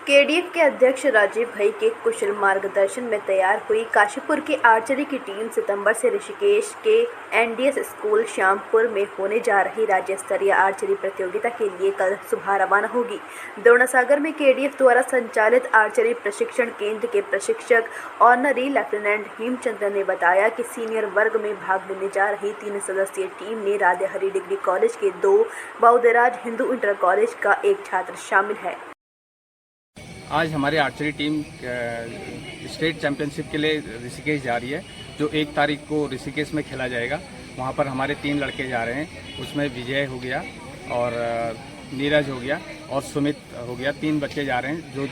KDF के अध्यक्ष राजीव भाई के कुशल मार्गदर्शन में तैयार हुई काशीपुर की आर्चरी की टीम सितंबर से ऋषिकेश के एनडीएस स्कूल श्यामपुर में होने जा रही राज्य स्तरीय आर्चरी प्रतियोगिता के लिए कल सुबह रवाना होगी। द्रोणासागर में केडीएफ द्वारा संचालित आर्चरी प्रशिक्षण केंद्र के प्रशिक्षक ऑनरी लेफ्टिनेंट हेमचंद्र ने बताया कि सीनियर वर्ग में भाग लेने जा रही 3 सदस्यीय टीम में राधेहरी डिग्री कॉलेज के 2 बौद्धराज हिंदू इंटर कॉलेज का एक छात्र शामिल है। आज हमारी आर्चरी टीम स्टेट चैंपियनशिप के लिए ऋषिकेश जा रही है, जो 1 तारीख को ऋषिकेश में खेला जाएगा। वहाँ पर हमारे 3 लड़के जा रहे हैं। उसमें विजय हो गया और नीरज हो गया और सुमित हो गया। 3 बच्चे जा रहे हैं, जो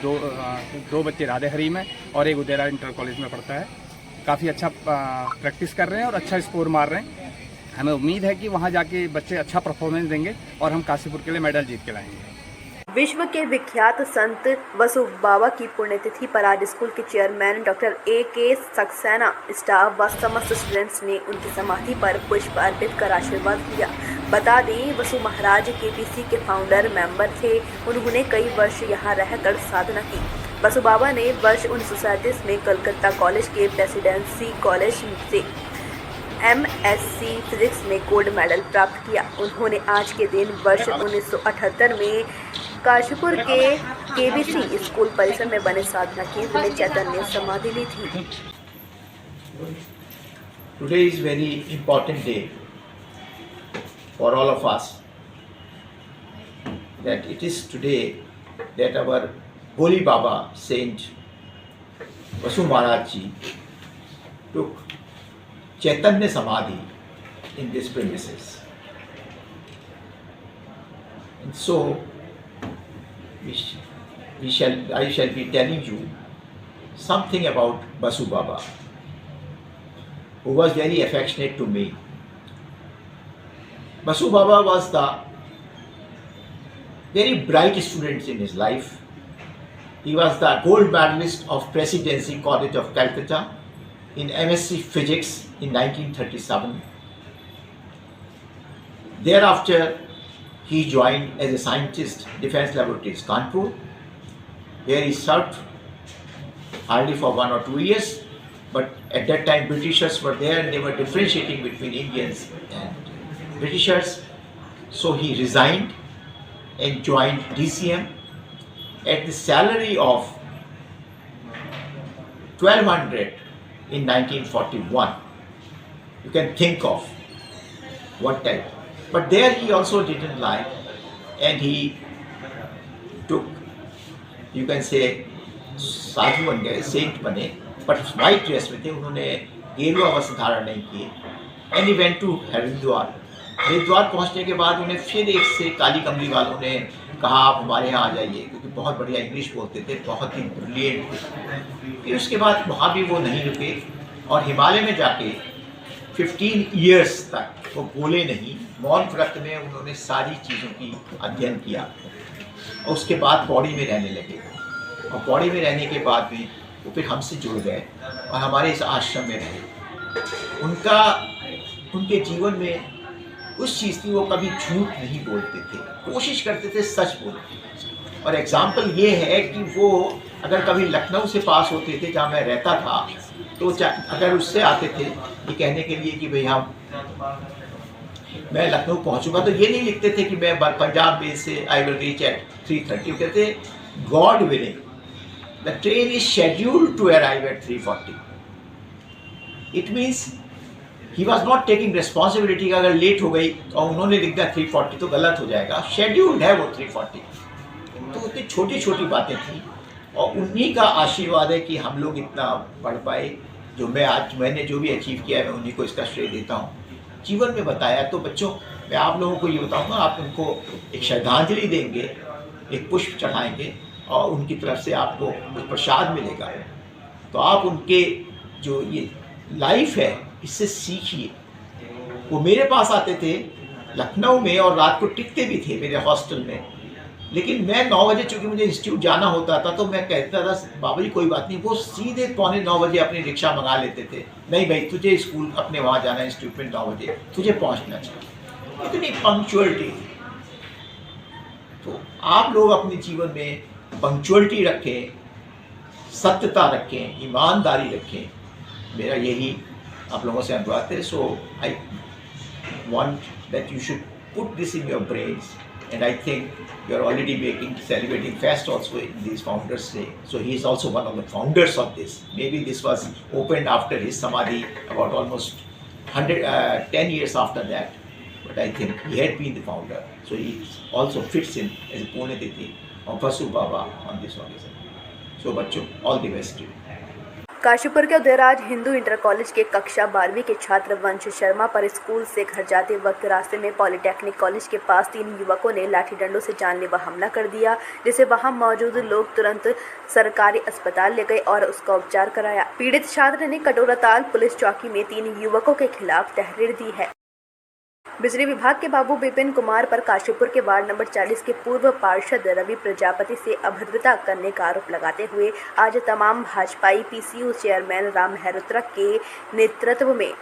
दो बच्चे राधेहरी में और एक उदयरा इंटर कॉलेज में पढ़ता है। काफ़ी अच्छा प्रैक्टिस कर रहे हैं और अच्छा स्कोर मार रहे हैं। हमें उम्मीद है कि वहाँ जाके बच्चे अच्छा परफॉर्मेंस देंगे और हम काशीपुर के लिए मेडल जीत के लाएंगे। विश्व के विख्यात संत वसुदेव बाबा की पुण्यतिथि पर आज स्कूल के chairman doctor A K. Saxena, staff व समस्त स्टूडेंट्स ने उनकी समाधि पर पुष्प अर्पित कर आशीर्वाद दिया। बता दें, वसु महाराज केपीसी के फाउंडर मेंबर थे। उन्होंने कई वर्ष यहां रहकर साधना की। वसु बाबा ने वर्ष 1937 में कलकत्ता कॉलेज के प्रेसिडेंसी कॉलेज से एमएससी फिजिक्स में गोल्ड मेडल प्राप्त किया। उन्होंने आज के दिन वर्ष 1978 में काशीपुर के केबीसी स्कूल परिसर में बने साधना केंद्र में चैतन्य समाधि ली थी। Today is very important day for all of us. That it is today that our Holy Baba Saint Vasu Maharaj Ji took Chaitanya Samadhi in this premises. And so I shall be telling you something about Vasu Baba, who was very affectionate to me. Vasu Baba was the very bright student in his life. He was the gold medalist of Presidency College of Calcutta in MSc Physics in 1937. Thereafter, he joined as a scientist, Defense Laboratories, Kanpur, where he served hardly for 1 or 2 years. But at that time, Britishers were there and they were differentiating between Indians and Britishers. So he resigned and joined DCM at the salary of 1200 in 1941. You can think of what type. But there he also didn't like, and he took, you can say, साधु बन गए, Saint बने, but white dress में थे, उन्होंने गेरुआ वस्त्र धारण नहीं किए। And he went to Haridwar. Haridwar पहुंचने के बाद उन्हें फिर एक से काली कमली वालों ने कहा आप हमारे यहाँ आ जाइए, क्योंकि बहुत बढ़िया इंग्लिश बोलते थे, बहुत ही ब्रिलियंट थे। फिर उसके बाद वहाँ भी वो नहीं रुके और हिमालय में जाके 15 ईयर्स तक वो बोले नहीं, मौन व्रत में उन्होंने सारी चीज़ों की अध्ययन किया और उसके बाद पौड़ी में रहने लगे। और पौड़ी में रहने के बाद भी वो फिर हमसे जुड़ गए और हमारे इस आश्रम में रहे। उनके जीवन में उस चीज़ की वो कभी झूठ नहीं बोलते थे, कोशिश करते थे सच बोलते। और एग्जाम्पल ये है कि वो अगर कभी लखनऊ से पास होते थे, जहाँ मैं रहता था, तो अगर उससे आते थे ये कहने के लिए कि भाई मैं लखनऊ पहुंचूंगा, तो ये नहीं लिखते थे कि मैं पंजाब में से आई विल रीच एट 3:30। कहते God willing the train is scheduled to arrive at 3:40। It means he was not taking responsibility. अगर लेट हो गई और उन्होंने लिख दिया 3:40 तो गलत हो जाएगा, शेड्यूल्ड है वो 3:40। तो उतनी छोटी छोटी बातें थी और उन्हीं का आशीर्वाद है कि हम लोग इतना पढ़ पाए। जो मैंने जो भी अचीव किया है, मैं उन्हीं को इसका श्रेय देता हूँ। जीवन में बताया। तो बच्चों, मैं आप लोगों को ये बताऊँगा, आप उनको एक श्रद्धांजलि देंगे, एक पुष्प चढ़ाएंगे और उनकी तरफ से आपको कुछ प्रसाद मिलेगा। तो आप उनके जो ये लाइफ है इससे सीखिए। वो मेरे पास आते थे लखनऊ में और रात को टिकते भी थे मेरे हॉस्टल में, लेकिन मैं 9 बजे, चूँकि मुझे इंस्टीट्यूट जाना होता था, तो मैं कहता था बाबा जी कोई बात नहीं। वो सीधे 8:45 बजे अपनी रिक्शा मंगा लेते थे। नहीं भाई, तुझे स्कूल अपने वहाँ जाना है, इंस्टीट्यूट में 9 बजे तुझे पहुँचना चाहिए। इतनी पंक्चुअलिटी थी। तो आप लोग अपने जीवन में पंक्चुअलिटी रखें, सत्यता रखें, ईमानदारी रखें। मेरा यही आप लोगों से अनुरोध है। सो आई want that you should put this in your brains, and I think you are already celebrating fast also in these Founders Day. So he is also one of the founders of this. Maybe this was opened after his samadhi, about almost 10 years after that, but I think he had been the founder. So he also fits in as a Punyatithi of Vasu Baba on this occasion. So बच्चों, all the best to you. Kashipur के Udayraj Hindu inter college के कक्षा 12वीं के छात्र वंश शर्मा पर school से घर जाते वक्त रास्ते में पॉलिटेक्निक कॉलेज के पास 3 युवकों ने लाठी डंडों से जानलेवा हमला कर दिया, जिसे वहां मौजूद लोग तुरंत सरकारी अस्पताल ले गए और उसका उपचार कराया। पीड़ित छात्र ने कटोराताल पुलिस चौकी में 3 युवकों के खिलाफ तहरीर दी है। बिजली विभाग के बाबू विपिन कुमार पर काशीपुर के वार्ड नंबर 40 के पूर्व पार्षद रवि प्रजापति से अभद्रता करने का आरोप लगाते हुए आज तमाम भाजपाई पीसीयू चेयरमैन राम मेहरोत्रा के नेतृत्व में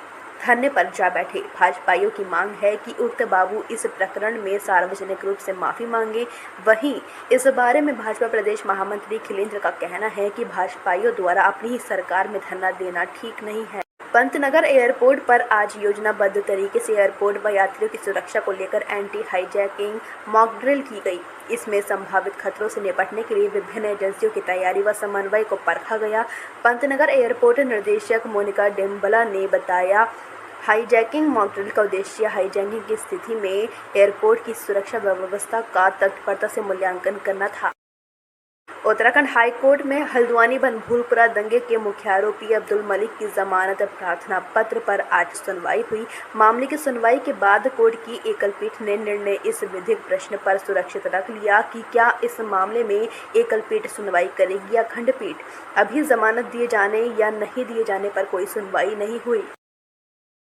धरने पर जा बैठे। भाजपाइयों की मांग है कि उक्त बाबू इस प्रकरण में सार्वजनिक रूप से माफी मांगे। वहीं इस बारे में भाजपा प्रदेश महामंत्री खिलेंद्र का कहना है कि भाजपाइयों द्वारा अपनी ही सरकार में धरना देना ठीक नहीं है। पंतनगर एयरपोर्ट पर आज योजनाबद्ध तरीके से एयरपोर्ट व यात्रियों की सुरक्षा को लेकर एंटी हाईजैकिंग मॉक ड्रिल की गई। इसमें संभावित खतरों से निपटने के लिए विभिन्न एजेंसियों की तैयारी व समन्वय को परखा गया। पंतनगर एयरपोर्ट निर्देशक मोनिका डिम्बला ने बताया, हाईजैकिंग मॉक ड्रिल का उद्देश्य हाईजैकिंग की स्थिति में एयरपोर्ट की सुरक्षा व्यवस्था का तत्परता से मूल्यांकन करना था। उत्तराखंड हाई कोर्ट में हल्द्वानी बनभूलपुरा दंगे के मुख्य आरोपी अब्दुल मलिक की जमानत प्रार्थना पत्र पर आज सुनवाई हुई। मामले की सुनवाई के बाद कोर्ट की एकल पीठ ने निर्णय इस विधिक प्रश्न पर सुरक्षित रख लिया कि क्या इस मामले में एकल पीठ सुनवाई करेगी या खंडपीठ। अभी जमानत दिए जाने या नहीं दिए जाने पर कोई सुनवाई नहीं हुई।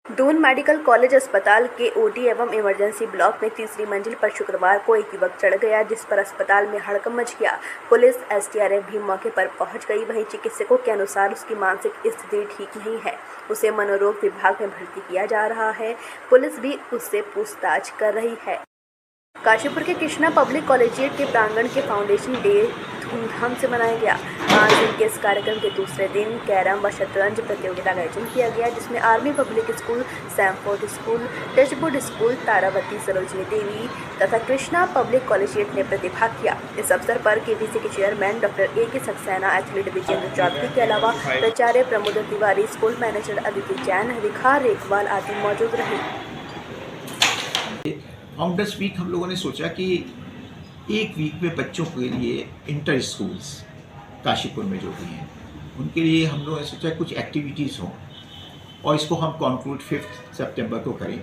दून मेडिकल कॉलेज अस्पताल के ओटी एवं इमरजेंसी ब्लॉक में 3री मंजिल पर शुक्रवार को एक युवक चढ़ गया, जिस पर अस्पताल में हड़कंप मच गया। पुलिस एसडीआरएफ भी मौके पर पहुंच गई। वहीं चिकित्सकों के अनुसार उसकी मानसिक स्थिति ठीक नहीं है। उसे मनोरोग विभाग में भर्ती किया जा रहा है। पुलिस भी उससे पूछताछ कर रही है। काशीपुर के कृष्णा पब्लिक कॉलेजिएट के प्रांगण के फाउंडेशन डे धूमधाम से मनाया गया। 5 दिन के इस कार्यक्रम के दूसरे दिन कैरम व शतरंज प्रतियोगिता का आयोजन किया गया, जिसमें army public school, Samford school, Touchwood school, Taravati Sarojini Devi तथा कृष्णा पब्लिक कॉलेजिएट ने प्रतिभाग किया। इस अवसर पर केवीसी के चेयरमैन डॉक्टर ए के सक्सेना, एथलीट विजेंद्र चौधरी के अलावा प्राचार्य प्रमोद तिवारी, स्कूल मैनेजर अदिति जैन, रिखार रेखवाल आदि मौजूद रहे। फाउंडर्स वीक हम लोगों ने सोचा कि एक वीक में बच्चों के लिए इंटर स्कूल्स काशीपुर में जो भी हैं उनके लिए हम लोगों ने सोचा कुछ एक्टिविटीज़ हों और इसको हम कॉन्क्लूड 5 सितंबर को करें।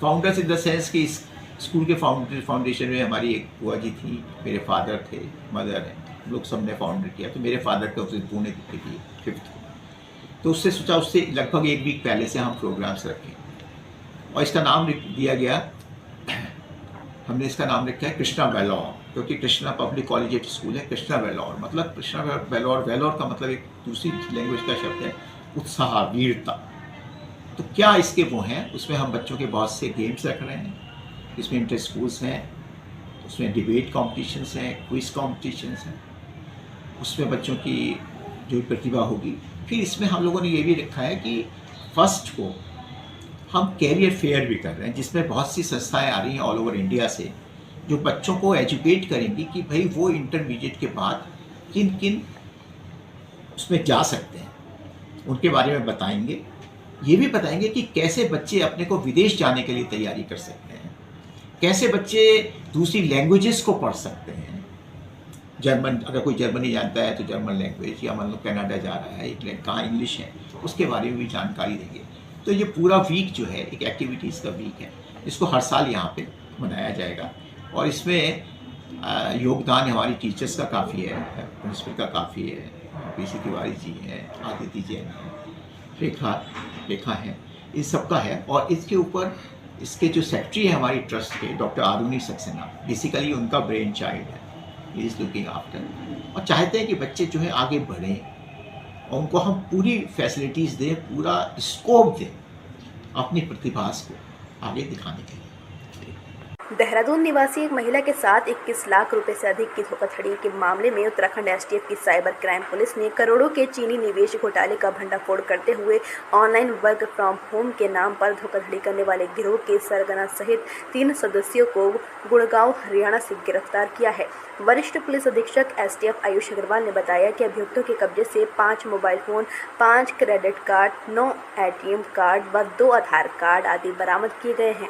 फाउंडर्स इन द सेंस कि इस स्कूल के फाउंडेशन में हमारी एक बुआ जी थी, मेरे फादर थे, मदर है, हम लोग सब ने फाउंडर किया। तो मेरे फादर का उस दिन पुण्यतिथि थी 5th को, तो उससे सोचा उससे लगभग एक वीक पहले से हम प्रोग्राम्स रखें और इसका नाम दिया गया, हमने इसका नाम रखा है कृष्णा वेलोर, क्योंकि कृष्णा पब्लिक कॉलेजिएट स्कूल है। कृष्णा वेलोर मतलब कृष्णा वेलोर, वेलोर का मतलब एक दूसरी लैंग्वेज का शब्द है उत्साह, वीरता। तो क्या इसके वो हैं, उसमें हम बच्चों के बहुत से गेम्स रख रहे हैं। इसमें इंटर स्कूल्स हैं, उसमें डिबेट कॉम्पिटिशन्स हैं, क्विज कॉम्पिटिशन्स हैं, उसमें बच्चों की जो प्रतिभा होगी। फिर इसमें हम लोगों ने ये भी रखा है कि फर्स्ट को हम कैरियर फेयर भी कर रहे हैं, जिसमें बहुत सी संस्थाएं आ रही हैं ऑल ओवर इंडिया से, जो बच्चों को एजुकेट करेंगी कि भाई वो इंटरमीडिएट के बाद किन किन उसमें जा सकते हैं, उनके बारे में बताएंगे। ये भी बताएंगे कि कैसे बच्चे अपने को विदेश जाने के लिए तैयारी कर सकते हैं, कैसे बच्चे दूसरी लैंग्वेजेस को पढ़ सकते हैं। जर्मन, अगर कोई जर्मनी जानता है तो जर्मन लैंग्वेज, या मान लो कनाडा जा रहा है, कहाँ इंग्लिश है, उसके बारे में भी जानकारी देंगे। तो ये पूरा वीक जो है एक एक्टिविटीज़ का वीक है, इसको हर साल यहाँ पे मनाया जाएगा और इसमें योगदान हमारी टीचर्स का काफ़ी है, प्रिंसिपल का काफ़ी है, पीसी तिवारी जी हैं, आदित्य जैन है, रेखा है, इन सब का है। और इसके ऊपर इसके जो सेक्रेटरी है हमारी ट्रस्ट के डॉक्टर आरुणि सक्सेना, बेसिकली उनका ब्रेन चाइल्ड है, ही इज़ लुकिंग आफ्टर, और चाहते हैं कि बच्चे जो है आगे बढ़ें और उनको हम पूरी फैसिलिटीज़ दें, पूरा स्कोप दें अपनी प्रतिभा को आगे दिखाने के लिए। देहरादून निवासी एक महिला के साथ 21 लाख रुपए से अधिक की धोखाधड़ी के मामले में उत्तराखंड एसटीएफ की साइबर क्राइम पुलिस ने करोड़ों के चीनी निवेश घोटाले का भंडाफोड़ करते हुए ऑनलाइन वर्क फ्रॉम होम के नाम पर धोखाधड़ी करने वाले गिरोह के सरगना सहित 3 सदस्यों को गुड़गांव हरियाणा से गिरफ्तार किया है। वरिष्ठ पुलिस अधीक्षक एसटीएफ आयुष अग्रवाल ने बताया कि अभियुक्तों के कब्जे से 5 mobile phone, 5 credit card, 9 ATM card व 2 आधार कार्ड आदि बरामद किए गए हैं।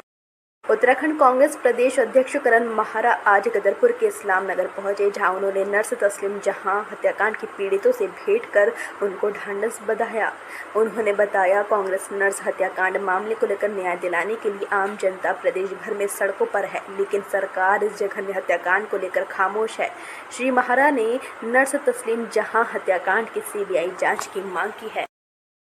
उत्तराखंड कांग्रेस प्रदेश अध्यक्ष करण माहरा आज गदरपुर के इस्लाम नगर पहुंचे, जहां उन्होंने नर्स तस्लीम जहां हत्याकांड के पीड़ितों से भेंट कर उनको ढांढस बंधाया। उन्होंने बताया, कांग्रेस नर्स हत्याकांड मामले को लेकर न्याय दिलाने के लिए आम जनता प्रदेश भर में सड़कों पर है, लेकिन सरकार इस जघन्य हत्याकांड को लेकर खामोश है। श्री माहरा ने नर्स तस्लीम जहां हत्याकांड की सीबीआई जांच की मांग की है।